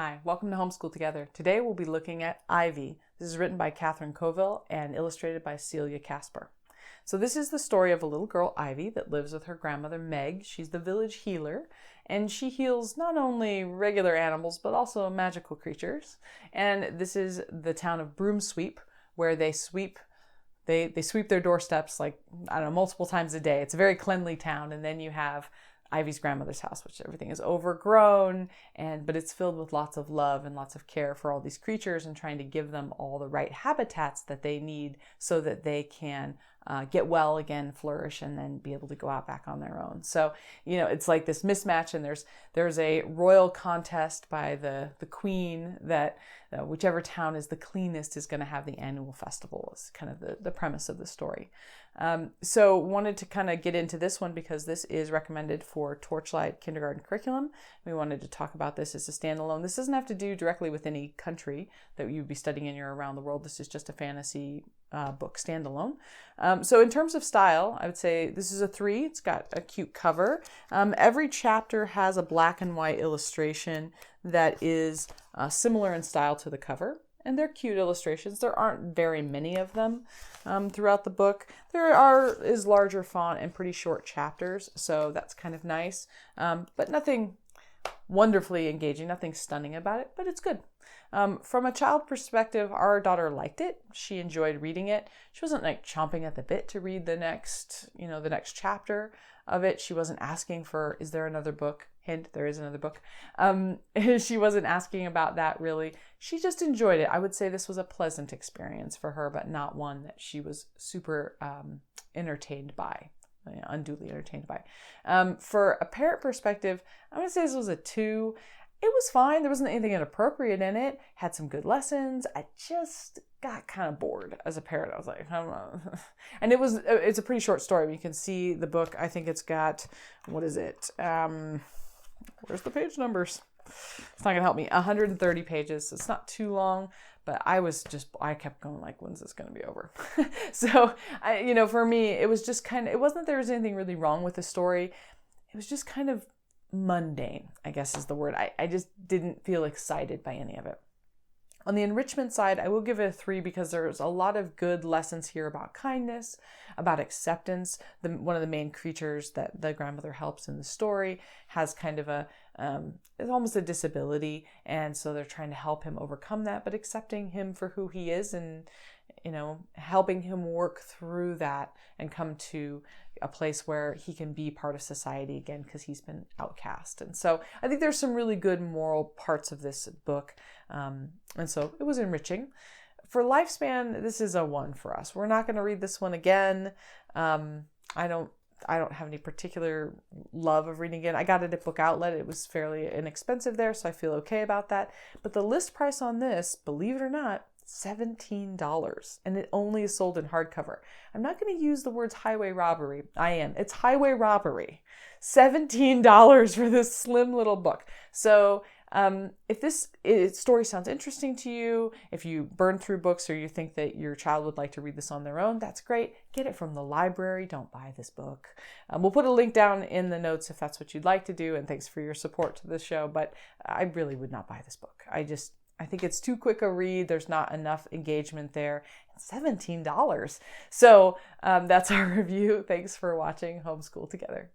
Hi, welcome to Homeschool Together. Today we'll be looking at Ivy. This is written by Catherine Coville and illustrated by Celia Casper. So this is the story of a little girl, Ivy, that lives with her grandmother, Meg. She's the village healer, and she heals not only regular animals, but also magical creatures. And this is the town of Broomsweep, where they sweep their doorsteps multiple times a day. It's a very cleanly town. And then you have Ivy's grandmother's house, which everything is overgrown, but it's filled with lots of love and lots of care for all these creatures and trying to give them all the right habitats that they need so that they can get well again, flourish, and then be able to go out back on their own. So, it's like this mismatch, and there's a royal contest by the queen that whichever town is the cleanest is going to have the annual festival is kind of the premise of the story. So wanted to kind of get into this one because this is recommended for Torchlight Kindergarten Curriculum. We wanted to talk about this as a standalone. This doesn't have to do directly with any country that you'd be studying in or around the world. This is just a fantasy book standalone. So in terms of style, I would say this is a 3. It's got a cute cover. Every chapter has a black and white illustration that is similar in style to the cover. And they're cute illustrations. There aren't very many of them throughout the book. There is larger font and pretty short chapters, so that's kind of nice. But nothing wonderfully engaging, nothing stunning about it, but it's good. From a child perspective, our daughter liked it. She enjoyed reading it. She wasn't chomping at the bit to read the next chapter of it. She wasn't asking for, is there another book? Hint, there is another book. She wasn't asking about that really. She just enjoyed it. I would say this was a pleasant experience for her, but not one that she was super entertained by, unduly entertained by. For a parent perspective, I'm going to say this was a 2. It was fine. There wasn't anything inappropriate in it. Had some good lessons. I just got kind of bored as a parent. I was like, I don't know. And it's a pretty short story. You can see the book. I think it's got, what is it? Where's the page numbers? It's not going to help me. 130 pages. It's not too long, but I kept going when's this going to be over? So, for me, it was just it wasn't that there was anything really wrong with the story. It was just kind of mundane, I guess is the word. I just didn't feel excited by any of it. On the enrichment side, I will give it a 3 because there's a lot of good lessons here about kindness, about acceptance. One of the main creatures that the grandmother helps in the story has kind of it's almost a disability, and so they're trying to help him overcome that, but accepting him for who he is and helping him work through that and come to a place where he can be part of society again because he's been outcast. And so I think there's some really good moral parts of this book. And so it was enriching. For lifespan, this is a 1 for us. We're not going to read this one again. I don't have any particular love of reading it. I got it at Book Outlet. It was fairly inexpensive there, so I feel okay about that. But the list price on this, believe it or not, $17, and it only is sold in hardcover. I'm not going to use the words highway robbery. It's highway robbery. $17 for this slim little book. So if this story sounds interesting to you, if you burn through books or you think that your child would like to read this on their own, that's great. Get it from the library. Don't buy this book. We'll put a link down in the notes if that's what you'd like to do, and thanks for your support to this show, but I really would not buy this book. I think it's too quick a read. There's not enough engagement there. $17. So that's our review. Thanks for watching Homeschool Together.